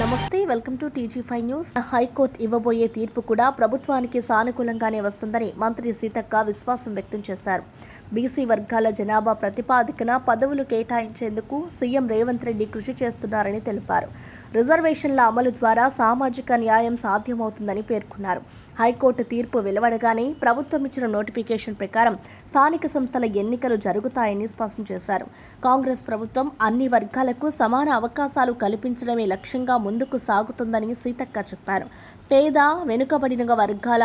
నమస్తే, welcome to టీజీ5 news. High court ఇవ్వబోయే తీర్పు కూడా ప్రభుత్వానికి సానుకూలంగానే వస్తుందని మంత్రి సీతక్క విశ్వాసం వ్యక్తం చేశారు. బీసీ వర్గాల జనాభా ప్రతిపాదికన పదవులు కేటాయించేందుకు సీఎం రేవంత్ రెడ్డి కృషి చేస్తున్నారని తెలిపారు. రిజర్వేషన్ల అమలు ద్వారా సామాజిక న్యాయం సాధ్యమవుతుందని పేర్కొన్నారు. హైకోర్టు తీర్పు వెలువడగానే ప్రభుత్వం ఇచ్చిన నోటిఫికేషన్ ప్రకారం స్థానిక సంస్థల ఎన్నికలు జరుగుతాయని స్పష్టం చేశారు. కాంగ్రెస్ ప్రభుత్వం అన్ని వర్గాలకు సమాన అవకాశాలు కల్పించడమే లక్ష్యంగా ముందుకు సాగుతుందని సీతక్క చెప్పారు. పేద వెనుకబడిన వర్గాల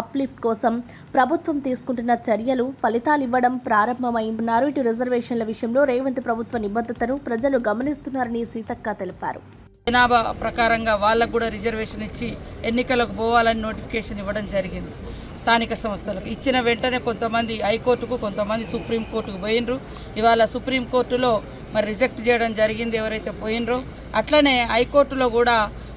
అప్లిఫ్ట్ కోసం ప్రభుత్వం తీసుకుంటున్న చర్యలు ఫలితాలివ్వడం ప్రారంభమైందన్నారు. ఇటు రిజర్వేషన్ల విషయంలో రేవంత్ ప్రభుత్వ నిబద్ధతను ప్రజలు గమనిస్తున్నారని సీతక్క తెలిపారు. జనాభా ప్రకారంగా వాళ్ళకు కూడా రిజర్వేషన్ ఇచ్చి ఎన్నికలకు పోవాలని నోటిఫికేషన్ ఇవ్వడం జరిగింది. స్థానిక సంస్థలకు ఇచ్చిన వెంటనే కొంతమంది హైకోర్టుకు, కొంతమంది సుప్రీంకోర్టుకు పోయినరు. ఇవాళ సుప్రీంకోర్టులో మరి రిజెక్ట్ చేయడం జరిగింది ఎవరైతే పోయినరో. అట్లనే హైకోర్టులో కూడా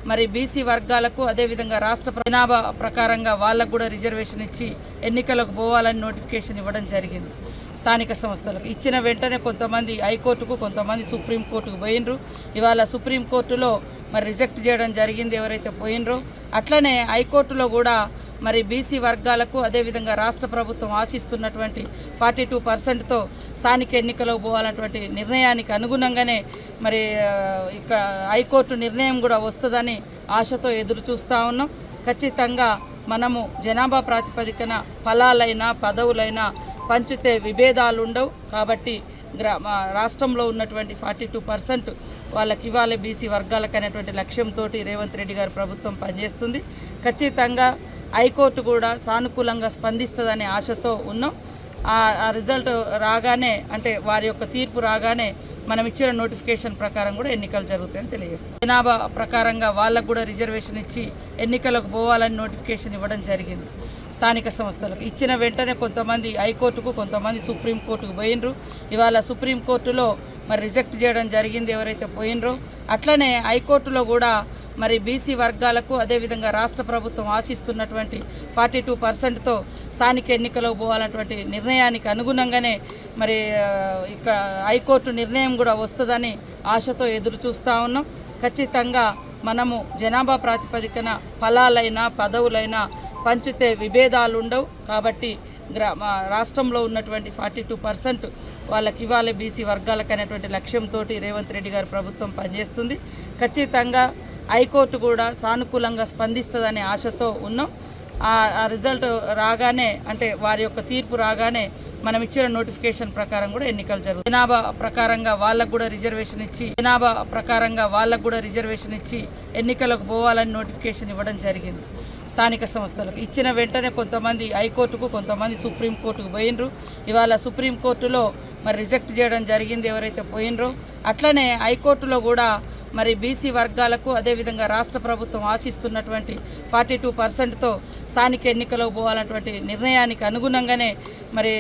మరి బీసీ వర్గాలకు అదేవిధంగా రాష్ట్ర జనాభా ప్రకారంగా వాళ్ళకు కూడా రిజర్వేషన్ ఇచ్చి ఎన్నికలకు పోవాలని నోటిఫికేషన్ ఇవ్వడం జరిగింది. స్థానిక సంస్థలకు ఇచ్చిన వెంటనే కొంతమంది హైకోర్టుకు, కొంతమంది సుప్రీంకోర్టుకు పోయినరు. ఇవాళ సుప్రీంకోర్టులో మరి రిజెక్ట్ చేయడం జరిగింది ఎవరైతే పోయినరో. అట్లనే హైకోర్టులో కూడా మరి బీసీ వర్గాలకు అదేవిధంగా రాష్ట్ర ప్రభుత్వం ఆశిస్తున్నటువంటి 42%తో స్థానిక ఎన్నికలకు పోవాలన్నటువంటి నిర్ణయానికి అనుగుణంగానే మరి ఇక హైకోర్టు నిర్ణయం కూడా వస్తుందని ఆశతో ఎదురు చూస్తూ ఉన్నాం. ఖచ్చితంగా మనము జనాభా ప్రాతిపదికన ఫలాలైనా పదవులైనా పంచితే విభేదాలు ఉండవు. కాబట్టి రాష్ట్రంలో ఉన్నటువంటి 42% వాళ్ళకి ఇవ్వాలి బీసీ వర్గాలకు అనేటువంటి లక్ష్యంతో రేవంత్ రెడ్డి గారి ప్రభుత్వం పనిచేస్తుంది. ఖచ్చితంగా హైకోర్టు కూడా సానుకూలంగా స్పందిస్తుందనే ఆశతో ఉన్నాం. ఆ రిజల్ట్ రాగానే, అంటే వారి యొక్క తీర్పు రాగానే మనం ఇచ్చిన నోటిఫికేషన్ ప్రకారం కూడా ఎన్నికలు జరుగుతాయని తెలియజేస్తాం. జనాభా ప్రకారంగా వాళ్ళకు కూడా రిజర్వేషన్ ఇచ్చి ఎన్నికలకు పోవాలని నోటిఫికేషన్ ఇవ్వడం జరిగింది. స్థానిక సంస్థలకు ఇచ్చిన వెంటనే కొంతమంది హైకోర్టుకు, కొంతమంది సుప్రీంకోర్టుకు పోయినరు. ఇవాళ సుప్రీంకోర్టులో మరి రిజెక్ట్ చేయడం జరిగింది ఎవరైతే పోయినరో. అట్లనే హైకోర్టులో కూడా మరి బీసీ వర్గాలకు అదేవిధంగా రాష్ట్ర ప్రభుత్వం ఆశిస్తున్నటువంటి 42%తో స్థానిక ఎన్నికలకు పోవాలన్నటువంటి నిర్ణయానికి అనుగుణంగానే మరి ఇక హైకోర్టు నిర్ణయం కూడా వస్తుందని ఆశతో ఎదురు చూస్తూ ఉన్నాం. ఖచ్చితంగా మనము జనాభా ప్రాతిపదికన ఫలాలైనా పదవులైనా పంచితే విభేదాలు ఉండవు. కాబట్టి రాష్ట్రంలో ఉన్నటువంటి 42% వాళ్ళకి ఇవ్వాలి బీసీ వర్గాలకు అనేటువంటి లక్ష్యంతో రేవంత్ రెడ్డి గారి ప్రభుత్వం పనిచేస్తుంది. ఖచ్చితంగా హైకోర్టు కూడా సానుకూలంగా స్పందిస్తుందనే ఆశతో ఉన్నాం. ఆ రిజల్ట్ రాగానే, అంటే వారి యొక్క తీర్పు రాగానే మనం ఇచ్చిన నోటిఫికేషన్ ప్రకారం కూడా ఎన్నికలు జరుగుతాయి. జనాభా ప్రకారంగా వాళ్ళకు కూడా రిజర్వేషన్ ఇచ్చి ఎన్నికలకు పోవాలని నోటిఫికేషన్ ఇవ్వడం జరిగింది. స్థానిక సంస్థలకు ఇచ్చిన వెంటనే కొంతమంది హైకోర్టుకు, కొంతమంది సుప్రీంకోర్టుకు పోయినరు. ఇవాళ సుప్రీంకోర్టులో మరి రిజెక్ట్ చేయడం జరిగింది ఎవరైతే పోయినరో. అట్లనే హైకోర్టులో కూడా మరి బీసీ వర్గాలకు అదేవిధంగా రాష్ట్ర ప్రభుత్వం ఆశిస్తున్నటువంటి 42%తో స్థానిక ఎన్నికలకు పోవాలన్నటువంటి నిర్ణయానికి అనుగుణంగానే మరి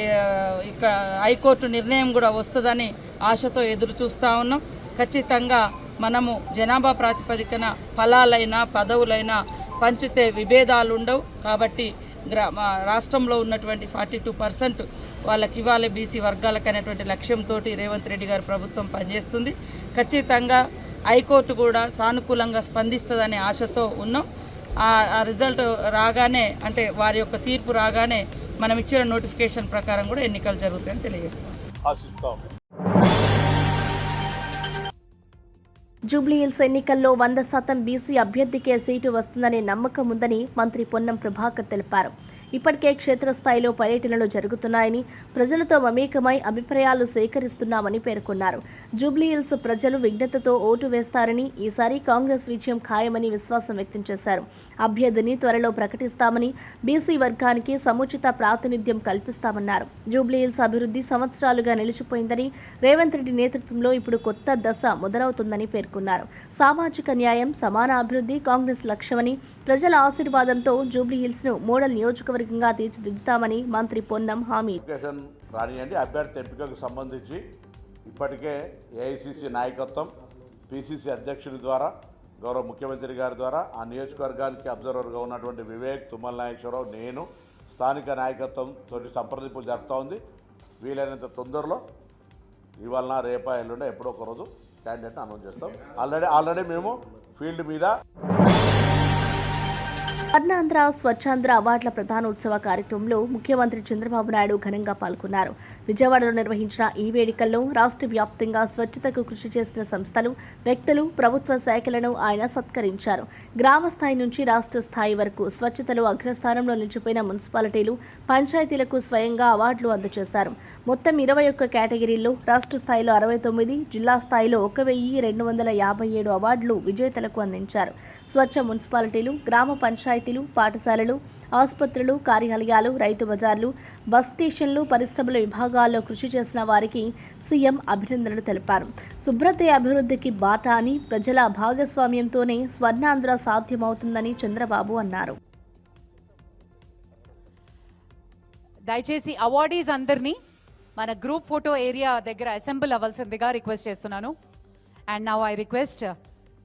ఇక హైకోర్టు నిర్ణయం కూడా వస్తుందని ఆశతో ఎదురు చూస్తూ ఉన్నాం. ఖచ్చితంగా మనము జనాభా ప్రాతిపదికన ఫలాలైనా పదవులైనా పంచితే విభేదాలు ఉండవు. కాబట్టి రాష్ట్రంలో ఉన్నటువంటి 42% వాళ్ళకి ఇవ్వాలి బీసీ వర్గాలకు అనేటువంటి లక్ష్యంతో రేవంత్ రెడ్డి గారి ప్రభుత్వం పనిచేస్తుంది. ఖచ్చితంగా హైకోర్టు కూడా సానుకూలంగా స్పందిస్తుందనే ఆశతో ఉన్నాం. ఆ రిజల్ట్ రాగానే, అంటే వారి యొక్క తీర్పు రాగానే మనం ఇచ్చిన నోటిఫికేషన్ ప్రకారం కూడా ఎన్నికలు జరుగుతాయని తెలియజేస్తాం. జూబ్లీహిల్స్ ఎన్నికల్లో 100% బీసీ అభ్యర్థికే సీటు వస్తుందనే నమ్మకం ఉందని మంత్రి పొన్నం ప్రభాకర్ తెలిపారు. ఇప్పటికే క్షేత్రస్థాయిలో పర్యటనలు జరుగుతున్నాయని, ప్రజలతో మమేకమై అభిప్రాయాలు సేకరిస్తున్నామని పేర్కొన్నారు. జూబ్లీహిల్స్ ప్రజలు విజ్ఞతతో ఓటు వేస్తారని, ఈసారి కాంగ్రెస్ విజయం ఖాయమని విశ్వాసం వ్యక్తం చేశారు. అభ్యర్థిని త్వరలో ప్రకటిస్తామని, బీసీ వర్గానికి సముచిత ప్రాతినిధ్యం కల్పిస్తామన్నారు. జూబ్లీహిల్స్ అభివృద్ధి సంవత్సరాలుగా నిలిచిపోయిందని, రేవంత్ రెడ్డి నేతృత్వంలో ఇప్పుడు కొత్త దశ మొదలవుతుందని పేర్కొన్నారు. సామాజిక న్యాయం, సమాన అభివృద్ధి కాంగ్రెస్ లక్ష్యమని, ప్రజల ఆశీర్వాదంతో జూబ్లీహిల్స్ను మోడల్ నియోజకవర్గంగా తీర్చిదిద్దుతామని మంత్రి పొన్నం హామీ. అభ్యర్థి ఎంపికకు సంబంధించి ఇప్పటికే ఏఐసిసి నాయకత్వం, పిసిసి అధ్యక్షుడి ద్వారా, గౌరవ ముఖ్యమంత్రి గారి ద్వారా ఆ నియోజకవర్గానికి అబ్జర్వర్గా ఉన్నటువంటి వివేక్, తుమ్మల నాగేశ్వరరావు, నేను స్థానిక నాయకత్వం తోటి సంప్రదింపులు జరుపుతూ ఉంది. వీలైనంత తొందరలో ఇవాళ రేపా ఎల్లుండే ఎప్పుడో ఒక రోజు క్యాండిడేట్ని అనౌన్స్ చేస్తాం. ఆల్రెడీ మేము ఫీల్డ్ మీద స్వర్ణాంధ్ర స్వచ్ఛాంధ్ర అవార్డుల ప్రధానోత్సవ కార్యక్రమంలో ముఖ్యమంత్రి చంద్రబాబు నాయుడు ఘనంగా పాల్గొన్నారు. విజయవాడలో నిర్వహించిన ఈ వేడుకల్లో రాష్ట్ర వ్యాప్తంగా స్వచ్ఛతకు కృషి చేస్తున్న సంస్థలు, వ్యక్తులు, ప్రభుత్వ శాఖలను ఆయన సత్కరించారు. గ్రామ స్థాయి నుంచి రాష్ట్ర స్థాయి వరకు స్వచ్ఛతలో అగ్రస్థానంలో నిలిచిపోయిన మున్సిపాలిటీలు, పంచాయతీలకు స్వయంగా అవార్డులు అందజేశారు. మొత్తం 21 కేటగిరీల్లో రాష్ట్ర స్థాయిలో 69, జిల్లా స్థాయిలో 1257 అవార్డులు విజేతలకు అందించారు. స్వచ్ఛ మున్సిపాలిటీలు, గ్రామ పంచాయతీలు, పాఠశాలలు, ఆసుపత్రులు, కార్యాలయాలు, రైతు బజార్లు, బస్ స్టేషన్లు, పరిశ్రమల విభాగాల్లో కృషి చేసిన వారికి సీఎం అభినందనలు తెలిపారు. శుభ్రతే అభివృద్ధికి బాట అని, ప్రజల భాగస్వామ్యంతోనే స్వర్ణాంధ్ర సాధ్యమవుతుందని చంద్రబాబు అన్నారు. దయచేసి అవార్డీస్ అందరినీ మన గ్రూప్ ఫోటో ఏరియా దగ్గర అసెంబ్ల్ అవ్వాల్సిందిగా రిక్వెస్ట్ చేస్తున్నాను. And now I request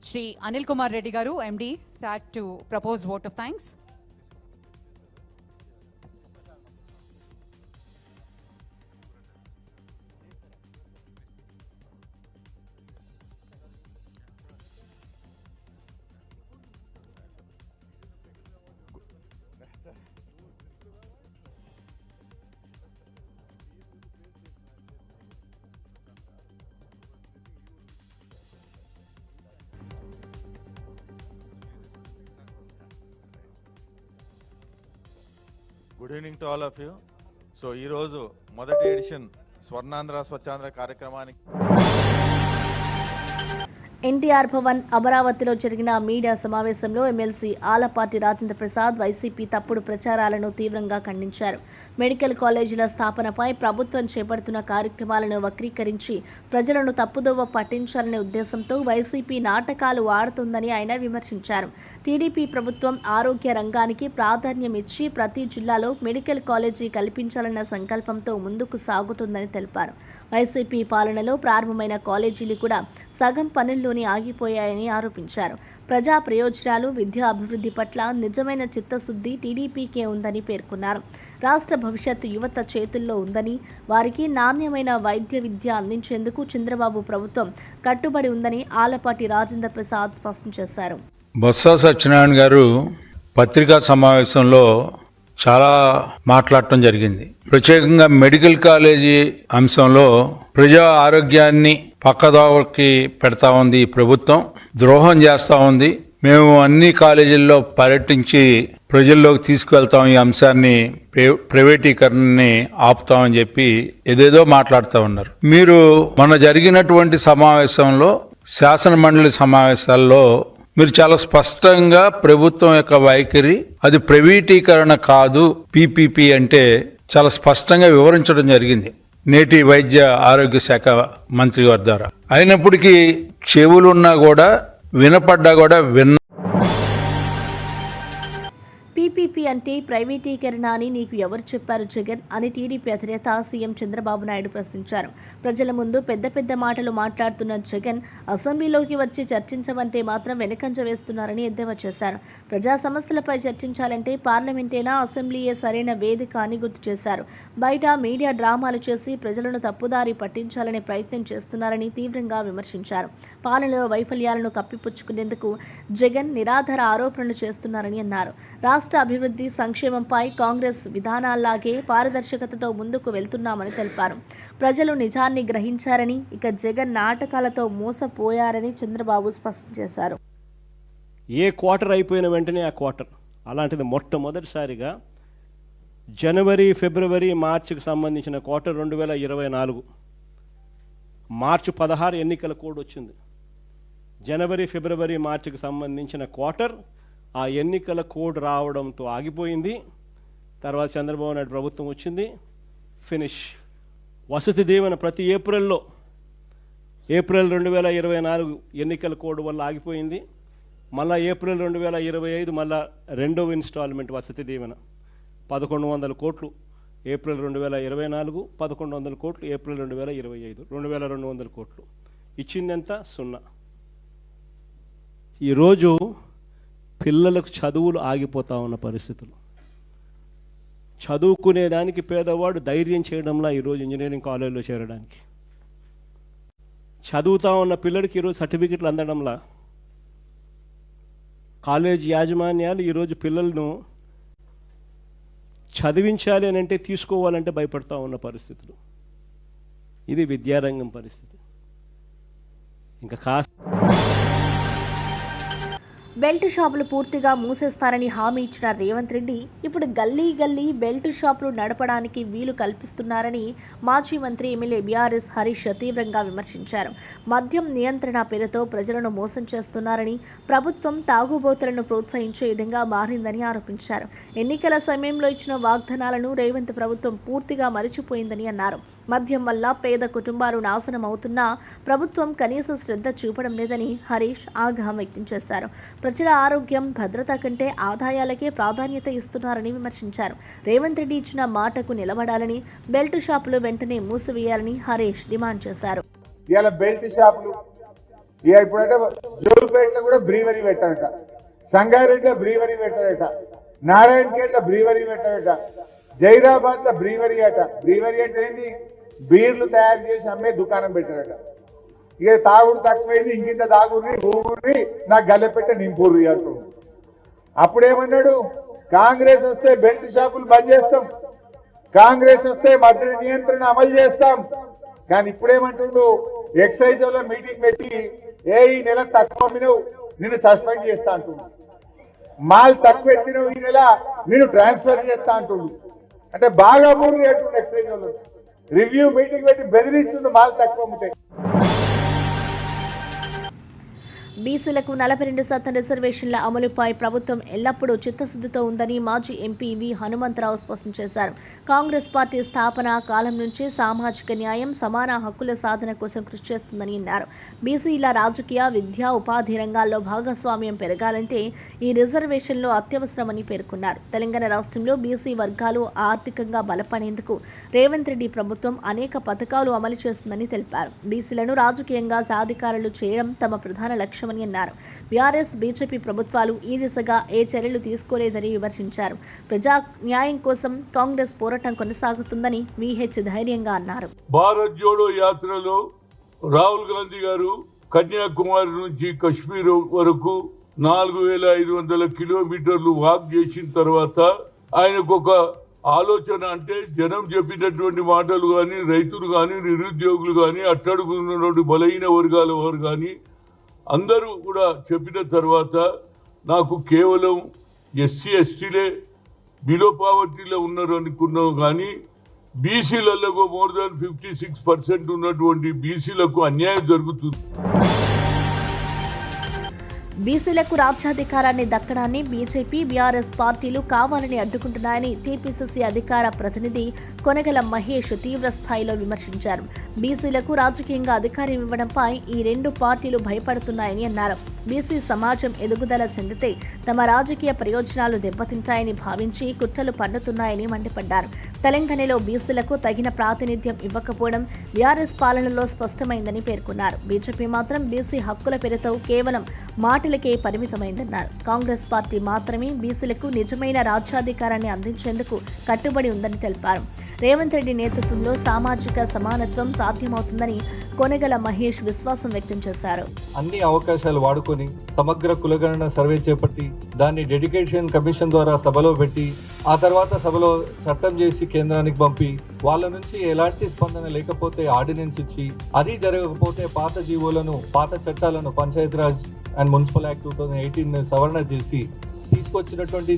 Shri Anil Kumar Reddy గారు, MD, SAT, to propose vote of thanks. Good evening to all of you. So ఈరోజు మొదటి ఎడిషన్ స్వర్ణాంధ్ర స్వచ్ఛాంధ్ర కార్యక్రమానికి ఎన్టీఆర్ భవన్ అమరావతిలో జరిగిన మీడియా సమావేశంలో ఎమ్మెల్సీ ఆలపాటి రాజేంద్ర ప్రసాద్ వైసీపీ తప్పుడు ప్రచారాలను తీవ్రంగా ఖండించారు. మెడికల్ కాలేజీల స్థాపనపై ప్రభుత్వం చేపడుతున్న కార్యక్రమాలను వక్రీకరించి ప్రజలను తప్పుదోవ పట్టించాలనే ఉద్దేశంతో వైసీపీ నాటకాలు ఆడుతుందని ఆయన విమర్శించారు. టీడీపీ ప్రభుత్వం ఆరోగ్య రంగానికి ప్రాధాన్యం ఇచ్చి ప్రతి జిల్లాలో మెడికల్ కాలేజీ కల్పించాలన్న సంకల్పంతో ముందుకు సాగుతుందని తెలిపారు. వైసీపీ పాలనలో ప్రారంభమైన కాలేజీలు కూడా సగం పనుల్లోనే ఆగిపోయాయని ఆరోపించారు. ప్రజా ప్రయోజనాలు, విద్యా అభివృద్ధి పట్ల నిజమైన చిత్తశుద్ధి టీడీపీకే ఉందని పేర్కొన్నారు. రాష్ట్ర భవిష్యత్తు యువత చేతుల్లో ఉందని, వారికి నాణ్యమైన వైద్య విద్య అందించేందుకు చంద్రబాబు ప్రభుత్వం కట్టుబడి ఉందని ఆలపాటి రాజేంద్ర ప్రసాద్ స్పష్టం చేశారు. బొత్స సత్యనారాయణ గారు పత్రికా సమావేశంలో చాలా మాట్లాడటం జరిగింది. ప్రత్యేకంగా మెడికల్ కాలేజీ అంశంలో ప్రజా ఆరోగ్యాన్ని పక్కదారికి పెడతా ఉంది ఈ ప్రభుత్వం, ద్రోహం చేస్తూ ఉంది. మేము అన్ని కాలేజీల్లో పర్యటించి ప్రజల్లోకి తీసుకువెళ్తాం, ఈ అంశాన్ని ప్రైవేటీకరణని ఆపుతామని చెప్పి ఏదేదో మాట్లాడుతూ ఉన్నారు. మీరు మొన్న జరిగినటువంటి సమావేశంలో, శాసన మండలి సమావేశాల్లో మీరు చాలా స్పష్టంగా ప్రభుత్వం యొక్క వైఖరి అది ప్రైవేటీకరణ కాదు, PPP అంటే చాలా స్పష్టంగా వివరించడం జరిగింది నేటి వైద్య ఆరోగ్య శాఖ మంత్రి గారి ద్వారా. అయినప్పటికీ చెవులున్నా కూడా వినపడ్డా కూడా పీపీపీ అంటే ప్రైవేటీకరణ అని నీకు ఎవరు చెప్పారు జగన్ అని టీడీపీ అధినేత సీఎం చంద్రబాబు నాయుడు ప్రశ్నించారు. ప్రజల ముందు పెద్ద పెద్ద మాటలు మాట్లాడుతున్న జగన్ అసెంబ్లీలోకి వచ్చి చర్చించమంటే మాత్రం వెనకంజ వేస్తున్నారని ఎద్దేవా చేశారు. ప్రజా సమస్యలపై చర్చించాలంటే పార్లమెంటేనా, అసెంబ్లీయే సరైన వేదిక అని గుర్తు చేశారు. బయట మీడియా డ్రామాలు చేసి ప్రజలను తప్పుదారి పట్టించాలనే ప్రయత్నం చేస్తున్నారని తీవ్రంగా విమర్శించారు. పాలనలో వైఫల్యాలను కప్పిపుచ్చుకునేందుకు జగన్ నిరాధార ఆరోపణలు చేస్తున్నారని అన్నారు. రాష్ట్ర అభివృద్ధి, సంక్షేమంపై కాంగ్రెస్ విధానాల్లాగే పారదర్శకతతో ముందుకు వెళ్తున్నామని తెలిపారు. ప్రజలు నిజాన్ని గ్రహించారని, ఇక జగన్ నాటకాలతో మోసపోయారని చంద్రబాబు స్పష్టం చేశారు. ఏ క్వార్టర్ అయిపోయిన వెంటనే ఆ క్వార్టర్, అలాంటిది మొట్టమొదటిసారిగా జనవరి, ఫిబ్రవరి, మార్చికి సంబంధించిన క్వార్టర్ 2024 మార్చి 16 ఎన్నికల కోడ్ వచ్చింది. జనవరి, ఫిబ్రవరి, మార్చికి సంబంధించిన క్వార్టర్ ఆ ఎన్నికల కోడ్ రావడంతో ఆగిపోయింది. తర్వాత చంద్రబాబు నాయుడు ప్రభుత్వం వచ్చింది, ఫినిష్. వసతి దీవెన ప్రతి ఏప్రిల్ 2024 ఎన్నికల కోడ్ వల్ల ఆగిపోయింది. మళ్ళా ఏప్రిల్ 2025 మళ్ళా రెండవ ఇన్స్టాల్మెంట్ వసతి దీవెన 1100 కోట్లు ఏప్రిల్ 2024, 1100 కోట్లు ఏప్రిల్ 2025, 2200 కోట్లు. ఇచ్చిందెంత? 0. ఈరోజు పిల్లలకు చదువులు ఆగిపోతా ఉన్న పరిస్థితులు. చదువుకునేదానికి పేదవాడు ధైర్యం చేయడంలా ఈరోజు ఇంజనీరింగ్ కాలేజీలో చేరడానికి. చదువుతా ఉన్న పిల్లడికి ఈరోజు సర్టిఫికెట్లు అందడంలా. కాలేజ్ యాజమాన్యాలు ఈరోజు పిల్లలను చదివించాలి అని అంటే తీసుకోవాలంటే భయపడతా ఉన్న పరిస్థితులు. ఇది విద్యారంగం పరిస్థితి. ఇంకా బెల్ట్ షాపులు పూర్తిగా మూసేస్తారని హామీ ఇచ్చిన రేవంత్ రెడ్డి ఇప్పుడు గల్లీ గల్లీ బెల్ట్ షాపులు నడపడానికి వీలు కల్పిస్తున్నారని మాజీ మంత్రి ఎమ్మెల్యే బీఆర్ఎస్ హరీష్ తీవ్రంగా విమర్శించారు. మద్యం నియంత్రణ పేరుతో ప్రజలను మోసం చేస్తున్నారని, ప్రభుత్వం తాగుబోతులను ప్రోత్సహించే విధంగా మారిందని ఆరోపించారు. ఎన్నికల సమయంలో ఇచ్చిన వాగ్దానాలను రేవంత్ ప్రభుత్వం పూర్తిగా మరిచిపోయిందని అన్నారు. మద్యం వల్ల పేద కుటుంబాలు నాశనం అవుతున్నా ప్రభుత్వం కనీస శ్రద్ధ చూపడం లేదని హరీష్ ఆగ్రహం వ్యక్తం చేశారు. ప్రజల ఆరోగ్యం, భద్రత కంటే ఆదాయాలకే ప్రాధాన్యత ఇస్తున్నారని విమర్శించారు. రేవంత్ రెడ్డి ఇచ్చిన మాటకు నిలబడాలని, బెల్ట్ షాపులు వెంటనే మూసివేయాలని హరీష్ డిమాండ్ చేశారు. ఇవాళ బెల్ట్ షాపులు ఇప్పుడంటే జోలుపేటలో కూడా బ్రీవరీ పెట్టారట, సంగారెడ్డిలో బ్రీవరీ పెట్టారట, నారాయణఖేడ్లో బ్రీవరీ పెట్టారట, జైరాబాద్ లో బ్రీవరీ అట. బ్రీవరీ అంటే ఏంటి? బీర్లు తయారు చేసి అమ్మే దుకాణం పెట్టారట. ఇక తాగుడు తక్కువైంది, ఇంకింత తాగుర్రి ఊగుర్రి నాకు గల్లెపెట్ట నింపుర్రి అంటుండు. అప్పుడేమన్నాడు? కాంగ్రెస్ వస్తే బెల్ట్ షాపులు బంద్ చేస్తాం, కాంగ్రెస్ వస్తే మద్య నియంత్రణ అమలు చేస్తాం. కానీ ఇప్పుడేమంటుండు? ఎక్సైజ్ లో మీటింగ్ పెట్టి ఈ నెల తక్కువ అమ్మినవు నిన్ను సస్పెండ్ చేస్తా అంటుండు, మాల్ తక్కువ ఎత్తినవు ఈ నెల నేను ట్రాన్స్ఫర్ చేస్తా అంటుండు. అంటే బాగా మూడు అంటుండు. ఎక్సైజ్ లో రివ్యూ మీటింగ్ పెట్టి బెదిరిస్తుండు మాల్ తక్కువ అమ్మితే. బీసీలకు 42% రిజర్వేషన్ల అమలుపై ప్రభుత్వం ఎల్లప్పుడూ చిత్తశుద్ధితో ఉందని మాజీ ఎంపీ వి హనుమంతరావు స్పష్టం చేశారు. కాంగ్రెస్ పార్టీ స్థాపన కాలం నుంచి సామాజిక న్యాయం, సమాన హక్కుల సాధన కోసం కృషి చేస్తుందని అన్నారు. బీసీల రాజకీయ, విద్యా, ఉపాధి రంగాల్లో భాగస్వామ్యం పెరగాలంటే ఈ రిజర్వేషన్లు అత్యవసరమని పేర్కొన్నారు. తెలంగాణ రాష్ట్రంలో బీసీ వర్గాలు ఆర్థికంగా బలపడేందుకు రేవంత్ రెడ్డి ప్రభుత్వం అనేక పథకాలు అమలు చేస్తుందని తెలిపారు. బీసీలను రాజకీయంగా సాధికారులు చేయడం తమ ప్రధాన లక్ష్యం అన్నారు. బీఆర్ఎస్, బీజేపీ ప్రభుత్వాలు ఈ దిశగా ఏ చర్యలు తీసుకోలేదని విమర్శించారు. ప్రజా న్యాయం కోసం కాంగ్రెస్ పోరాటం కొనసాగుతుందని విహెచ్ ధైర్యంగా అన్నారు. భారత్ జోడో యాత్రలో రాహుల్ గాంధీ గారు కన్యాకుమారి నుంచి కశ్మీర్ వరకు 4500 కిలోమీటర్లు వాక్ చేసిన తర్వాత ఆయనకు ఒక ఆలోచన, అంటే జనం చెప్పినటువంటి మాటలు కానీ, రైతులు కానీ, నిరుద్యోగులు కానీ, అట్టడుగున్నటువంటి బలహీన వర్గాల వారు కానీ అందరూ కూడా చెప్పిన తర్వాత నాకు కేవలం ఎస్సీ ఎస్టీలే బిలో పావర్టీలో ఉన్నారు అనుకున్నాం, కానీ బీసీలలో మోర్ దాన్ 56% ఉన్నటువంటి బీసీలకు అన్యాయం జరుగుతుంది. బీసీలకు రాజ్యాధికారాన్ని దక్కడాన్ని బీజేపీ, బీఆర్ఎస్ పార్టీలు కావాలని అడ్డుకుంటున్నాయని టీపీసీసీ అధికార ప్రతినిధి కొనగల మహేష్ తీవ్ర స్థాయిలో విమర్శించారు. బీసీలకు రాజకీయంగా అధికారం ఇవ్వడంపై ఈ రెండు పార్టీలు భయపడుతున్నాయని అన్నారు. బీసీ సమాజం ఎదుగుదల చెందితే తమ రాజకీయ ప్రయోజనాలు దెబ్బతింటాయని భావించి కుట్రలు పన్నుతున్నాయని మండిపడ్డారు. తెలంగాణలో బీసీలకు తగిన ప్రాతినిధ్యం ఇవ్వకపోవడం బీఆర్ఎస్ పాలనలో స్పష్టమైందని పేర్కొన్నారు. బీజేపీ మాత్రం బీసీ హక్కుల పేరుతో కేవలం మాటలకే పరిమితమైందన్నారు. కాంగ్రెస్ పార్టీ మాత్రమే బీసీలకు నిజమైన రాజ్యాధికారాన్ని అందించేందుకు కట్టుబడి ఉందని తెలిపారు. రేవంత్ రెడ్డి నేతృత్వంలో సామాజిక సమానత్వం సాధ్యమవుతుందని కొనగల మహేష్ విశ్వాసం వ్యక్తం చేశారు. అన్ని అవకాశాలు వాడుకొని సమగ్ర కులగణన సర్వే చేపట్టి దాన్ని డెడికేషన్ కమిషన్ ద్వారా సభలో పెట్టి ఆ తర్వాత సభలో చట్టం చేసి కేంద్రానికి పంపి వాళ్ళ నుంచి ఎలాంటి స్పందన లేకపోతే ఆర్డినెన్స్ ఇచ్చి, అది జరగకపోతే పాత జీవోలను, పాత చట్టాలను పంచాయతీరాజ్ అండ్ మున్సిపల్ యాక్ట్ 2018 సవరణ చేసి తీసుకొచ్చినటువంటి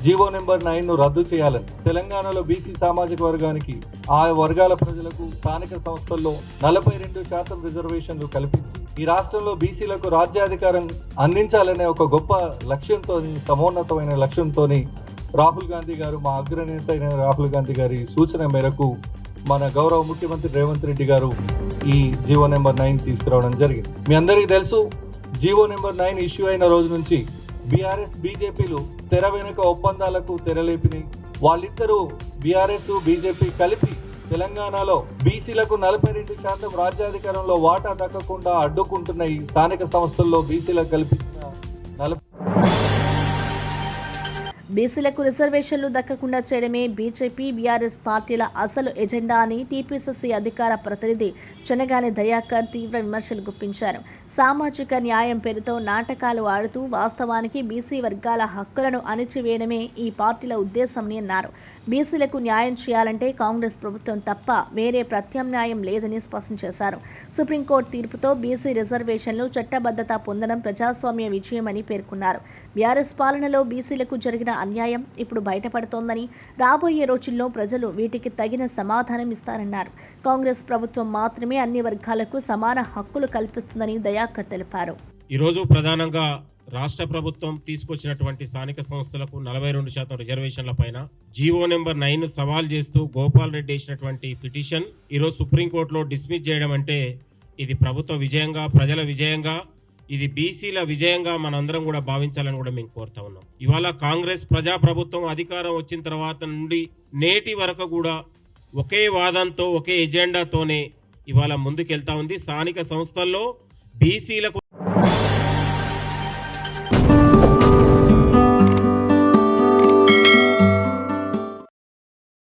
జీవో నెంబర్ 9ను రద్దు చేయాలని, తెలంగాణలో బీసీ సామాజిక వర్గానికి, ఆ వర్గాల ప్రజలకు స్థానిక సంస్థల్లో 42% రిజర్వేషన్లు కల్పించి ఈ రాష్ట్రంలో బీసీలకు రాజ్యాధికారం అందించాలనే ఒక గొప్ప లక్ష్యంతో, సమోన్నతమైన లక్ష్యంతో రాహుల్ గాంధీ గారు, మా అగ్రనేత అయిన రాహుల్ గాంధీ గారి సూచన మేరకు మన గౌరవ ముఖ్యమంత్రి రేవంత్ రెడ్డి గారు ఈ జీవో నెంబర్ 9 తీసుకురావడం జరిగింది. మీ అందరికీ తెలుసు, జీవో నెంబర్ 9 ఇష్యూ అయిన రోజు నుంచి బీఆర్ఎస్, బీజేపీలు తెర వెనుక ఒప్పందాలకు తెరలేపినాయి. వాళ్ళిద్దరూ బీఆర్ఎస్, బీజేపీ కలిపి తెలంగాణలో బీసీలకు 42% రాజ్యాధికారంలో వాటా దక్కకుండా అడ్డుకుంటున్నాయి. స్థానిక సంస్థల్లో బీసీలకు కల్పించిన బీసీలకు రిజర్వేషన్లు దక్కకుండా చేయడమే బీజేపీ బీఆర్ఎస్ పార్టీల అసలు ఎజెండా అని టీపీసీసీ అధికార ప్రతినిధి చెనగాని దయాకర్ తీవ్ర విమర్శలు గుప్పించారు. సామాజిక న్యాయం పేరుతో నాటకాలు ఆడుతూ వాస్తవానికి బీసీ వర్గాల హక్కులను అణిచివేయడమే ఈ పార్టీల ఉద్దేశమని అన్నారు. బీసీలకు న్యాయం చేయాలంటే కాంగ్రెస్ ప్రభుత్వం తప్ప వేరే ప్రత్యామ్నాయం లేదని స్పష్టం చేశారు. సుప్రీంకోర్టు తీర్పుతో బీసీ రిజర్వేషన్లు చట్టబద్ధత పొందడం ప్రజాస్వామ్య విజయమని పేర్కొన్నారు. బీఆర్ఎస్ పాలనలో బీసీలకు జరిగిన అన్యాయం ఇప్పుడు బయటపడుతోందని, రాబోయే రోజుల్లో ప్రజలు వీటికి తగిన సమాధానం ఇస్తారన్నారు. కాంగ్రెస్ ప్రభుత్వం మాత్రమే అన్ని వర్గాలకు సమాన హక్కులు కల్పిస్తుందని దయాకర్ తెలిపారు. ఈరోజు ప్రధానంగా రాష్ట్ర ప్రభుత్వం తీసుకొచ్చినటువంటి స్థానిక సంస్థలకు 42% రిజర్వేషన్ల పైన జీవో నెంబర్ 9 సవాల్ చేస్తూ గోపాల్ రెడ్డి వేసినటువంటి పిటిషన్ ఈరోజు సుప్రీంకోర్టులో డిస్మిస్ చేయడం అంటే ఇది ప్రభుత్వ విజయంగా, ప్రజల విజయంగా, ఇది బీసీల విజయంగా మనందరం కూడా భావించాలని కూడా మేము కోరుతా ఉన్నాం. ఇవాళ కాంగ్రెస్ ప్రజాప్రభుత్వం అధికారం వచ్చిన తర్వాత నుండి నేటి వరకు కూడా ఒకే వాదంతో, ఒకే ఎజెండాతోనే ఇవాళ ముందుకెళ్తా ఉంది. స్థానిక సంస్థల్లో బీసీలకు